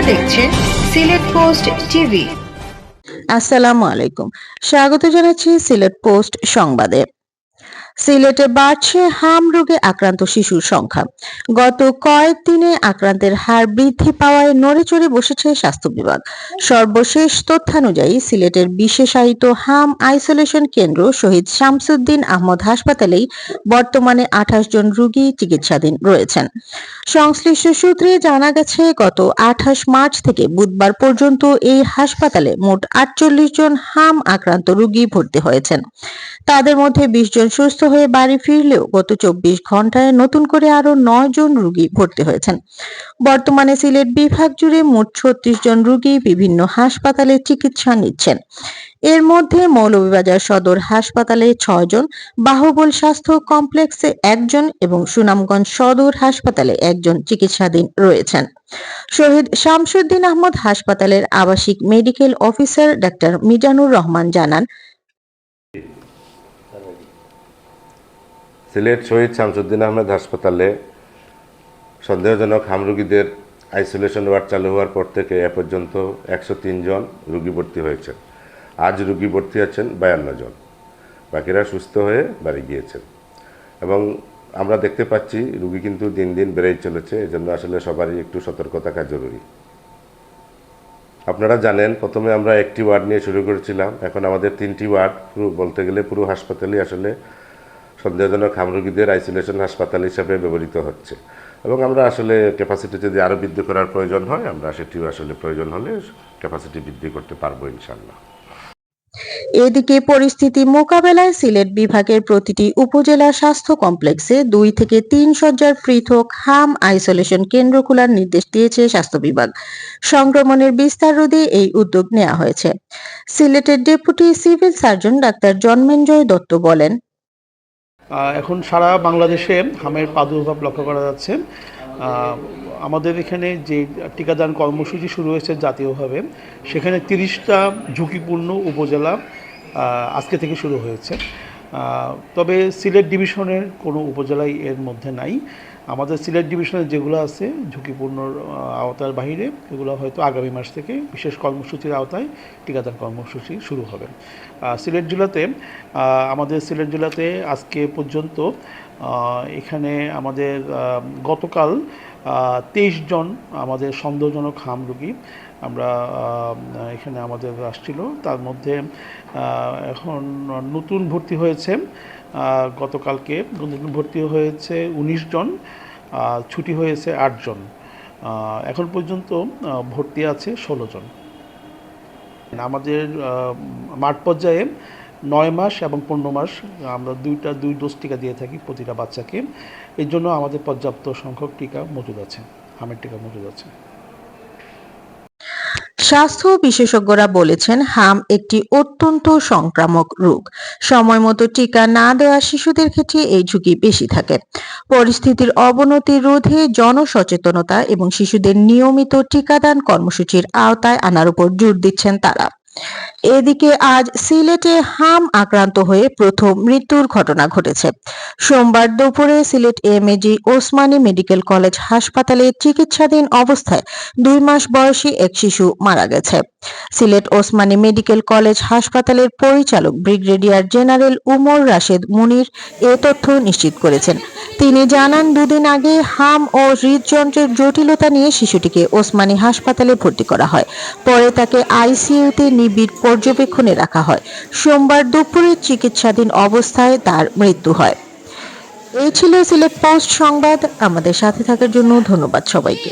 দেখছেন Sylhet post TV. আসসালামু আলাইকুম, স্বাগত জানাচ্ছি সিলেট পোস্ট সংবাদে। সিলেটে বাড়ছে হাম রোগে আক্রান্ত শিশুর সংখ্যা। গত কয়েকদিনে আক্রান্তের হার বৃদ্ধি পাওয়ায় নড়েচড়ে বসেছে স্বাস্থ্য বিভাগ। সর্বশেষ তথ্যানুযায়ী সিলেটের বিশেষায়িত হাম আইসোলেশন কেন্দ্র শহীদ শামসুদ্দিন আহমদ হাসপাতালেই বর্তমানে 28 জন রোগী চিকিৎসাধীন রয়েছেন। সংশ্লিষ্ট সূত্রে জানা গেছে, গত 28 মার্চ থেকে বুধবার পর্যন্ত এই হাসপাতালে মোট 48 জন হাম আক্রান্ত রোগী ভর্তি হয়েছেন। তাদের মধ্যে 20 জন সুস্থ হয়ে বাড়ি ফিরলেও গত 24 ঘন্টায় নতুন করে আরো 9 জন রোগী ভর্তি হয়েছেন। বর্তমানে সিলেট বিভাগ জুড়ে মোট 36 জন রোগী বিভিন্ন হাসপাতালে চিকিৎসা নিচ্ছেন। এর মধ্যে মৌলভীবাজার সদর হাসপাতালে 6 জন, বাহুবল স্বাস্থ্য কমপ্লেক্সে 1 জন এবং সুনামগঞ্জ সদর হাসপাতালে 1 জন চিকিৎসাধীন রয়েছেন। শহীদ শামসুদ্দিন আহমদ হাসপাতালের আবাসিক medical officer doctor Mizanur Rahman জানান, সিলেট শহীদ শামসুদ্দিন আহমেদ হাসপাতালে সন্দেহজনক হাম রোগীদের আইসোলেশন ওয়ার্ড চালু হওয়ার পর থেকে এ পর্যন্ত 103 জন রোগী ভর্তি হয়েছেন। আজ রোগী ভর্তি আছেন 52 জন, বাকিরা সুস্থ হয়ে বাড়ি গিয়েছেন। এবং আমরা দেখতে পাচ্ছি রোগী কিন্তু দিন দিন বেড়েই চলেছে, এজন্য আসলে সবারই একটু সতর্ক থাকা জরুরি। আপনারা জানেন, প্রথমে আমরা একটি ওয়ার্ড নিয়ে শুরু করেছিলাম, এখন আমাদের 3টি ওয়ার্ড, পুরো বলতে গেলে পুরো হাসপাতালই আসলে সন্দেহজনক হাম রোগীদের আইসোলেশন হাসপাতাল হিসাবে ব্যবহৃত হচ্ছে। এবং আমরা আসলে ক্যাপাসিটি যদি আরও বৃদ্ধি করার প্রয়োজন হয়, আমরা সেটিও আসলে প্রয়োজন হলে ক্যাপাসিটি বৃদ্ধি করতে পারবো ইনশাআল্লাহ। এদিকে পরিস্থিতি মোকাবেলায় সিলেট বিভাগের প্রতিটি উপজেলা স্বাস্থ্য কমপ্লেক্সে 2 থেকে 3 শয্যার পৃথক হাম আইসোলেশন কেন্দ্র খোলার নির্দেশ দিয়েছে স্বাস্থ্য বিভাগ। সংক্রমণের বিস্তার রোধে এই উদ্যোগ নেওয়া হয়েছে। সিলেটের deputy civil surgeon doctor Janmenjoy Datta বলেন, এখন সারা বাংলাদেশে হামের প্রাদুর্ভাব লক্ষ্য করা যাচ্ছে। আমাদের এখানে যে টিকাদান কর্মসূচি শুরু হয়েছে জাতীয়ভাবে, সেখানে 30টা ঝুঁকিপূর্ণ উপজেলা আজকে থেকে শুরু হয়েছে। তবে সিলেট ডিভিশনের কোনো উপজেলাই এর মধ্যে নাই। আমাদের সিলেট ডিভিশনের যেগুলো আছে ঝুঁকিপূর্ণ আওতার বাহিরে, এগুলো হয়তো আগামী মাস থেকে বিশেষ কর্মসূচির আওতায় টিকাদান কর্মসূচি শুরু হবে। আমাদের সিলেট জেলাতে আজকে পর্যন্ত এখানে আমাদের গতকাল 23 জন আমাদের সন্দেহজনক হাম রোগী আমরা এখানে আমাদের আসছিল। তার মধ্যে এখন নতুন ভর্তি হয়েছে, গতকালকে নতুন ভর্তি হয়েছে 19 জন, ছুটি হয়েছে 8 জন। এখন পর্যন্ত ভর্তি আছে 16 জন। আমাদের মাঠ পর্যায়ে 9 মাস এবং 15 মাস আমরা 2 ডোজ টিকা দিয়ে থাকি প্রতিটা বাচ্চাকে। এর জন্য আমাদের পর্যাপ্ত সংখ্যক টিকা মজুদ আছে, হামের টিকা মজুদ আছে। স্বাস্থ্য বিশেষজ্ঞরা বলেছেন, হাম একটি অত্যন্ত সংক্রামক রোগ। সময় মতো টিকা না দেওয়া শিশুদের ক্ষেত্রে এই ঝুঁকি বেশি থাকে। পরিস্থিতির অবনতি রোধে জনসচেতনতা এবং শিশুদের নিয়মিত টিকাদান কর্মসূচির আওতায় আনার উপর জোর দিচ্ছেন তারা। এদিকে আজ সিলেটে হাম আক্রান্ত হয়ে প্রথম মৃত্যুর ঘটনা ঘটেছে। সোমবার দুপুরে Sylhet MAG Osmani medical college হাসপাতালে চিকিৎসাধীন অবস্থায় 2 মাস বয়সী এক শিশু মারা গেছে। সিলেট ওসমানী মেডিকেল কলেজ হাসপাতালের পরিচালক ব্রিগেডিয়ার জেনারেল উমর রাশেদ মুনির এ তথ্য নিশ্চিত করেছেন। তিনি জানান, 2 দিন আগে হাম ও হৃদযন্ত্রের জটিলতা নিয়ে শিশুটিকে ওসমানী হাসপাতালে ভর্তি করা হয়। পরে তাকে আইসিইউতে নিবিড় পর্যবেক্ষণে রাখা হয়। সোমবার দুপুরে চিকিৎসাধীন অবস্থায় তার মৃত্যু হয়। এই ছিল সিলেট পোস্ট সংবাদ। আমাদের সাথে থাকার জন্য ধন্যবাদ সবাইকে।